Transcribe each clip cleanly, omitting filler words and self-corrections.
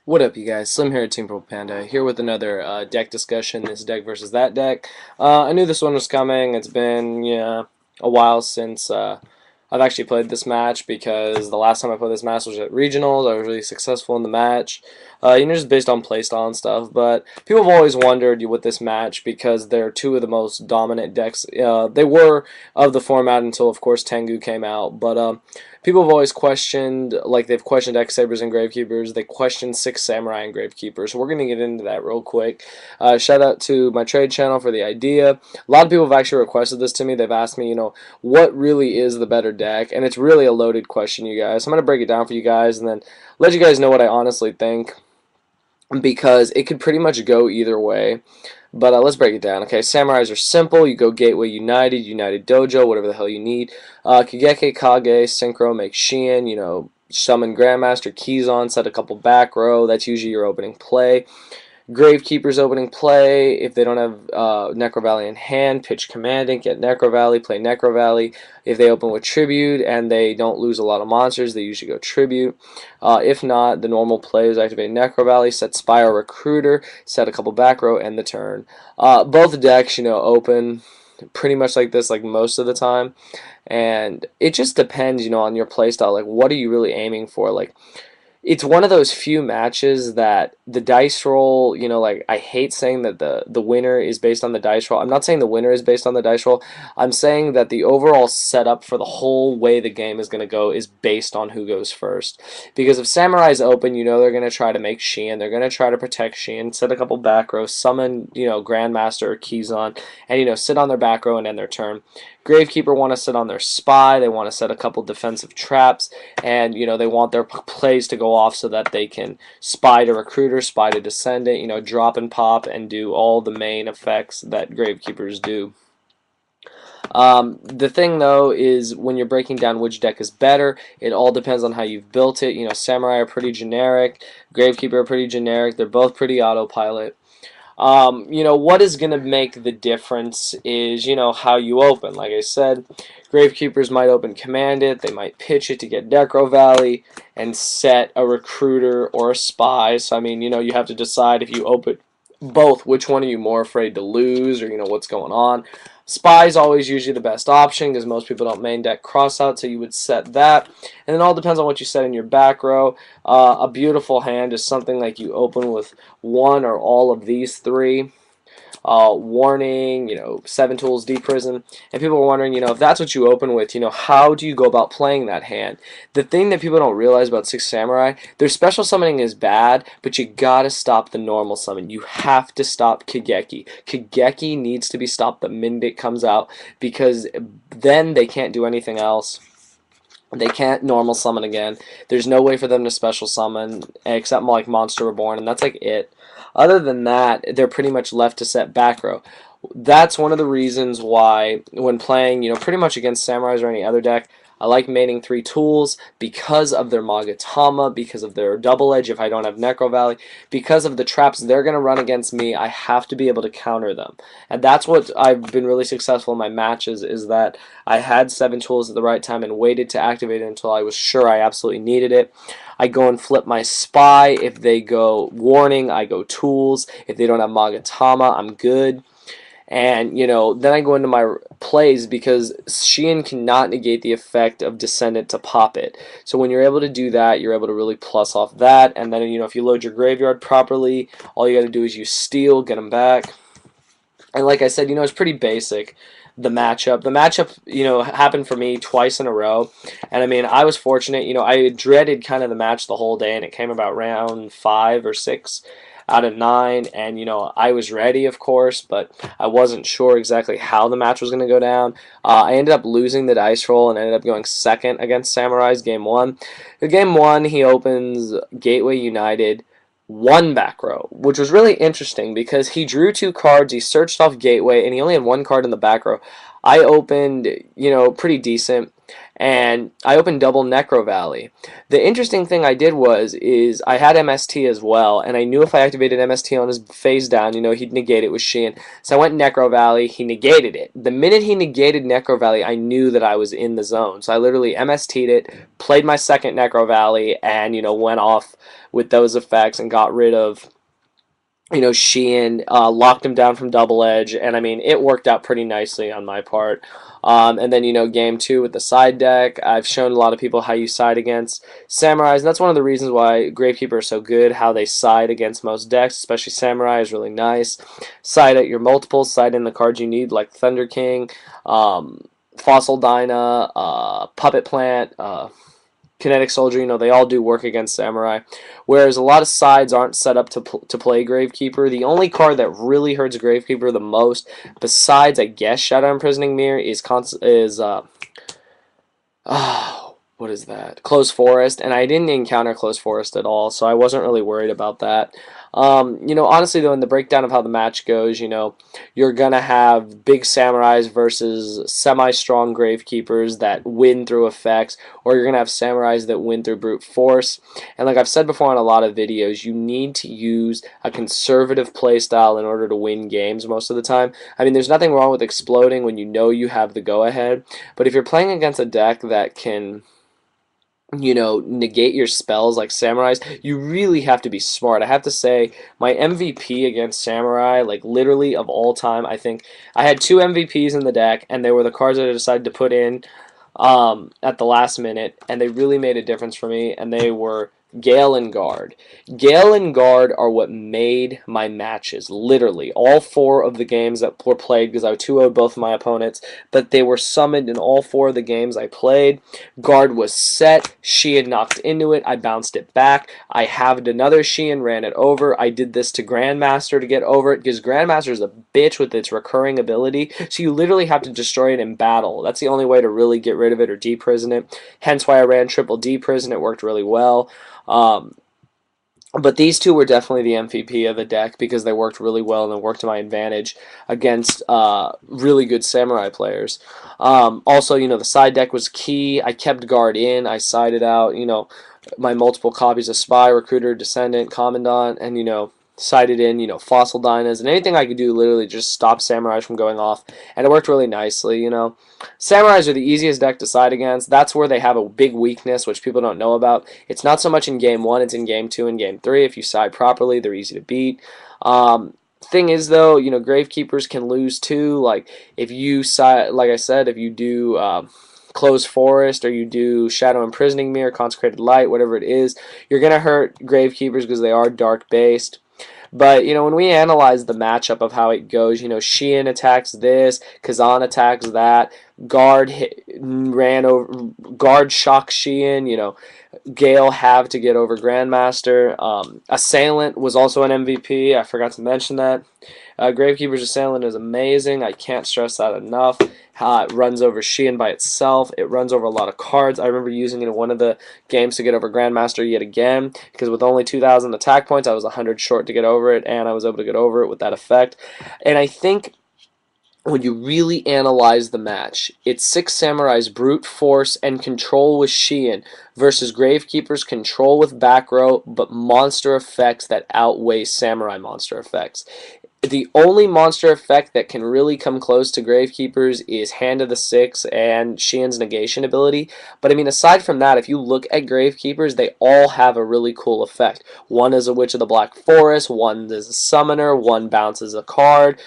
What up, you guys? Slim here at SlimXTeampurplepanda, here with another deck discussion, this deck versus that deck. I knew this one was coming. It's been, a while since I've actually played this match because the last time I played this match was at Regionals. I was really successful in the match, just based on playstyle and stuff. But people have always wondered with this match because they're two of the most dominant decks. They were of the format until, of course, Tengu came out. But people have always questioned, like they've questioned X Sabers and Gravekeepers. They questioned Six Samurai and Gravekeeper. So we're gonna get into that real quick. Shout out to my trade channel for the idea. A lot of people have actually requested this to me. They've asked me, what really is the better deck, and it's really a loaded question, you guys. So I'm gonna break it down for you guys and then let you guys know what I honestly think because it could pretty much go either way. But let's break it down. Okay, Samurais are simple. You go Gateway United, United Dojo, whatever the hell you need. Kageke, Kage, Synchro, make Shien, summon Grandmaster, keys on, set a couple back row. That's usually your opening play. Gravekeeper's opening play. If they don't have Necro Valley in hand, pitch Commandant, get Necro Valley, play Necro Valley. If they open with Tribute and they don't lose a lot of monsters, they usually go Tribute. If not, the normal play is activate Necro Valley, set Spire Recruiter, set a couple back row, end the turn. Both decks, open pretty much like this, like most of the time. And it just depends, on your playstyle. Like, what are you really aiming for? Like, it's one of those few matches that the dice roll, like I hate saying that the winner is based on the dice roll. I'm not saying the winner is based on the dice roll. I'm saying that the overall setup for the whole way the game is going to go is based on who goes first. Because if Samurai's open, they're going to try to make Shien. They're going to try to protect Shien, set a couple back rows, summon, Grandmaster or Keyzon, and, sit on their back row and end their turn. Gravekeeper want to sit on their spy. They want to set a couple defensive traps, and they want their plays to go off so that they can spy to recruiter, spy to descendant, drop and pop, and do all the main effects that Gravekeepers do. The thing though is when you're breaking down which deck is better, it all depends on how you've built it. Samurai are pretty generic, Gravekeeper are pretty generic. They're both pretty autopilot. What is going to make the difference is, how you open. Like I said, Gravekeepers might open Command It, they might pitch it to get Necro Valley and set a Recruiter or a Spy. So, you have to decide if you open both, which one are you more afraid to lose or, what's going on. Spy is always usually the best option because most people don't main deck crossout, so you would set that. And it all depends on what you set in your back row. A beautiful hand is something like you open with one or all of these three. Warning, 7 tools, deep prison, and people are wondering, if that's what you open with, how do you go about playing that hand? The thing that people don't realize about Six Samurai, their special summoning is bad, but you gotta stop the normal summon. You have to stop Kageki. Kageki needs to be stopped the minute it comes out, because then they can't do anything else. They can't normal summon again. There's no way for them to special summon except like Monster Reborn, and that's like it. Other than that, they're pretty much left to set back row. That's one of the reasons why when playing, pretty much against Samurais or any other deck, I like maining 3 tools because of their Magatama, because of their double edge if I don't have Necro Valley, because of the traps they're going to run against me. I have to be able to counter them. And that's what I've been really successful in my matches, is that I had 7 tools at the right time and waited to activate it until I was sure I absolutely needed it. I go and flip my spy. If they go warning, I go tools. If they don't have Magatama, I'm good. And, then I go into my plays because Shien cannot negate the effect of Descendant to pop it. So when you're able to do that, you're able to really plus off that. And then, if you load your graveyard properly, all you got to do is use Steel, get them back. And like I said, it's pretty basic, the matchup. The matchup, happened for me twice in a row. And, I was fortunate. I dreaded kind of the match the whole day, and it came about round 5 or 6 out of 9, and I was ready, of course, but I wasn't sure exactly how the match was going to go down. I ended up losing the dice roll and ended up going second against Samurai's game 1. The game 1, he opens Gateway United, 1 back row, which was really interesting because he drew 2 cards, he searched off Gateway, and he only had 1 card in the back row. I opened, pretty decent. and I opened double Necro Valley. The interesting thing I did is I had MST as well, and I knew if I activated MST on his phase down, he'd negate it with Sheehan. So I went Necro Valley, he negated it. The minute he negated Necro Valley, I knew that I was in the zone. So I literally MST'd it, played my second Necro Valley, and went off with those effects and got rid of Sheehan, locked him down from double edge, and I mean, it worked out pretty nicely on my part. And then, game two with the side deck, I've shown a lot of people how you side against Samurais, and that's one of the reasons why Gravekeeper is so good, how they side against most decks, especially Samurai is really nice. Side at your multiples, side in the cards you need, like Thunder King, Fossil Dyna, Puppet Plant, Kinetic Soldier, they all do work against Samurai. Whereas a lot of sides aren't set up to play Gravekeeper. The only card that really hurts Gravekeeper the most, besides, I guess, Shadow Imprisoning Mirror, what is that? Closed Forest, and I didn't encounter Closed Forest at all, so I wasn't really worried about that. Honestly, though, in the breakdown of how the match goes, you're going to have big Samurais versus semi-strong Gravekeepers that win through effects, or you're going to have Samurais that win through brute force. And like I've said before in a lot of videos, you need to use a conservative playstyle in order to win games most of the time. I mean, there's nothing wrong with exploding when you have the go-ahead, but if you're playing against a deck that can negate your spells like Samurais, you really have to be smart. I have to say, my MVP against Samurai, like literally of all time, I think I had 2 MVPs in the deck, and they were the cards that I decided to put in at the last minute, and they really made a difference for me, and they were Gale and Guard. Gale and Guard are what made my matches, literally. All 4 of the games that were played, because I 2-0'd both of my opponents, but they were summoned in all 4 of the games I played. Guard was set, Sheehan knocked into it, I bounced it back, I halved another Sheehan, ran it over, I did this to Grandmaster to get over it, because Grandmaster is a bitch with its recurring ability, so you literally have to destroy it in battle. That's the only way to really get rid of it or deprison it, hence why I ran triple deprison, it worked really well. But these 2 were definitely the MVP of the deck because they worked really well and they worked to my advantage against really good Samurai players. Also, the side deck was key. I kept Guard in. I sided out, my multiple copies of Spy, Recruiter, Descendant, Commandant, and, sided in, Fossil Dynas, and anything I could do literally just stop Samurais from going off, and it worked really nicely, Samurais are the easiest deck to side against. That's where they have a big weakness, which people don't know about. It's not so much in Game 1, it's in Game 2 and Game 3. If you side properly, they're easy to beat. Thing is, though, Gravekeepers can lose too. Like, if you side, like I said, if you do Closed Forest, or you do Shadow Imprisoning Mirror, Consecrated Light, whatever it is, you're going to hurt Gravekeepers because they are dark-based. But, when we analyze the matchup of how it goes, Sheehan attacks this, Kazan attacks that, Guard shocks Sheehan, Gale have to get over Grandmaster. Assailant was also an MVP, I forgot to mention that. Gravekeeper's Assailant is amazing, I can't stress that enough. It runs over Sheehan by itself. It runs over a lot of cards. I remember using it in one of the games to get over Grandmaster yet again, because with only 2,000 attack points, I was 100 short to get over it, and I was able to get over it with that effect. And I think when you really analyze the match, it's 6 Samurai's brute force and control with Sheehan versus Gravekeeper's control with back row, but monster effects that outweigh Samurai monster effects. The only monster effect that can really come close to Gravekeepers is Hand of the Six and Sheehan's negation ability. But I mean, aside from that, if you look at Gravekeepers, they all have a really cool effect. One is a Witch of the Black Forest, one is a Summoner, one bounces a card,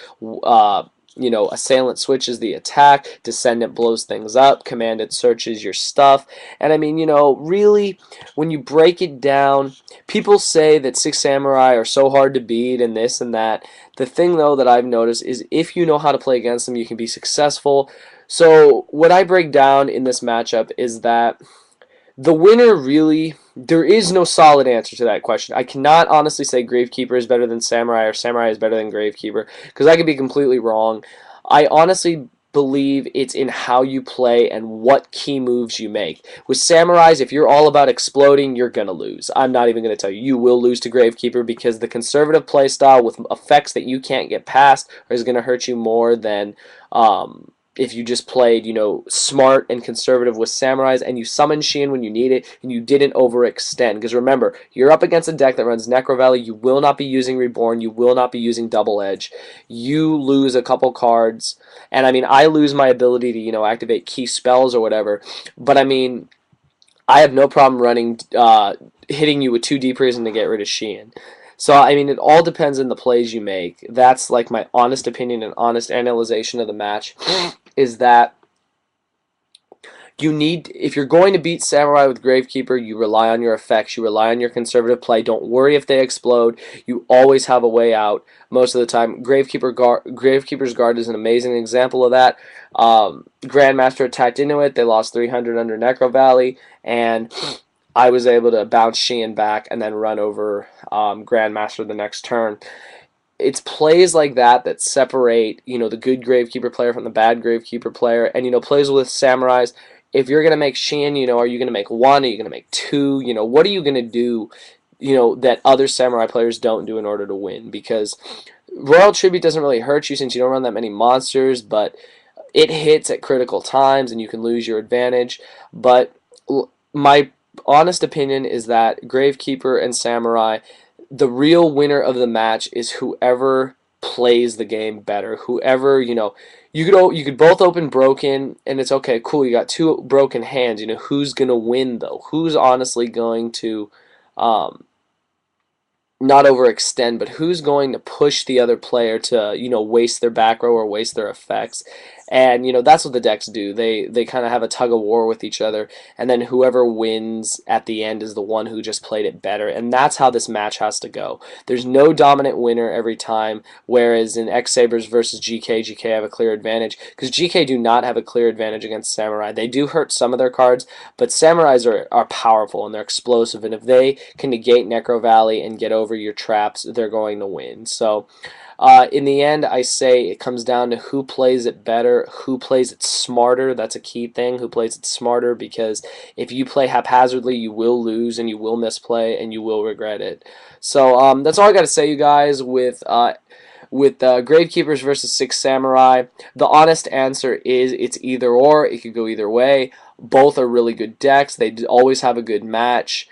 Assailant switches the attack, Descendant blows things up, Commandant searches your stuff, and I mean, really, when you break it down, people say that 6 Samurai are so hard to beat and this and that. The thing, though, that I've noticed is if you know how to play against them, you can be successful. So what I break down in this matchup is that the winner really, there is no solid answer to that question. I cannot honestly say Gravekeeper is better than Samurai or Samurai is better than Gravekeeper, because I could be completely wrong. I honestly believe it's in how you play and what key moves you make. With Samurais, if you're all about exploding, you're going to lose. I'm not even going to tell you. You will lose to Gravekeeper because the conservative playstyle with effects that you can't get past is going to hurt you more than if you just played, smart and conservative with Samurais, and you summoned Shein when you need it, and you didn't overextend. Because remember, you're up against a deck that runs Necro Valley. You will not be using Reborn. You will not be using Double Edge. You lose a couple cards, and I mean, I lose my ability to, activate key spells or whatever. But I mean, I have no problem running, hitting you with 2 Deep Reason to get rid of Shein. So, I mean, it all depends on the plays you make. That's like my honest opinion and honest analyzation of the match, is that if you're going to beat Samurai with Gravekeeper, you rely on your effects, you rely on your conservative play. Don't worry if they explode. You always have a way out most of the time. Gravekeeper's Guard is an amazing example of that. Grandmaster attacked into it. They lost 300 under Necro Valley, and I was able to bounce Shein back and then run over Grandmaster the next turn. It's plays like that that separate, the good Gravekeeper player from the bad Gravekeeper player. And, plays with Samurais. If you're going to make Shein, are you going to make 1? Are you going to make 2? What are you going to do, that other Samurai players don't do in order to win? Because Royal Tribute doesn't really hurt you since you don't run that many monsters, but it hits at critical times and you can lose your advantage. But my honest opinion is that Gravekeeper and Samurai, the real winner of the match is whoever plays the game better. Whoever, you could both open broken, and it's okay, cool. You got 2 broken hands. Who's gonna win though? Who's honestly going to, not overextend, but who's going to push the other player to, waste their back row or waste their effects? And, that's what the decks do. They kind of have a tug of war with each other, and then whoever wins at the end is the one who just played it better. And that's how this match has to go. There's no dominant winner every time, whereas in X Sabers versus GK have a clear advantage, because GK do not have a clear advantage against Samurai. They do hurt some of their cards, but Samurais are powerful and they're explosive, and if they can negate Necro Valley and get over your traps, they're going to win. So in the end, I say it comes down to who plays it better, who plays it smarter. That's a key thing, who plays it smarter, because if you play haphazardly, you will lose and you will misplay and you will regret it. So that's all I got to say, you guys, with Gravekeepers versus 6 Samurai. The honest answer is it's either or. It could go either way. Both are really good decks. They always have a good match.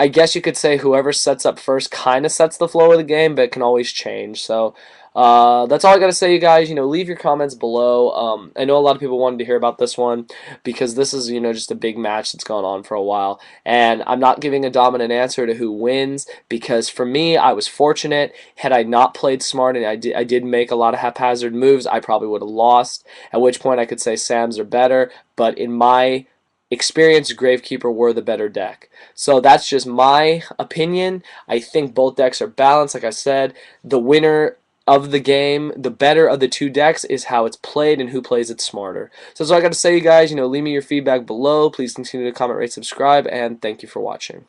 I guess you could say whoever sets up first kind of sets the flow of the game, but it can always change. So that's all I got to say, you guys. Leave your comments below. I know a lot of people wanted to hear about this one because this is, just a big match that's gone on for a while. And I'm not giving a dominant answer to who wins, because for me, I was fortunate. Had I not played smart and I did make a lot of haphazard moves, I probably would have lost, at which point I could say Sams are better. But in my experience, Gravekeeper were the better deck. So that's just my opinion. I think both decks are balanced. Like I said, the winner of the game, the better of the 2 decks, is how it's played and who plays it smarter. So that's all I got to say, you guys. Leave me your feedback below. Please continue to comment, rate, subscribe, and thank you for watching.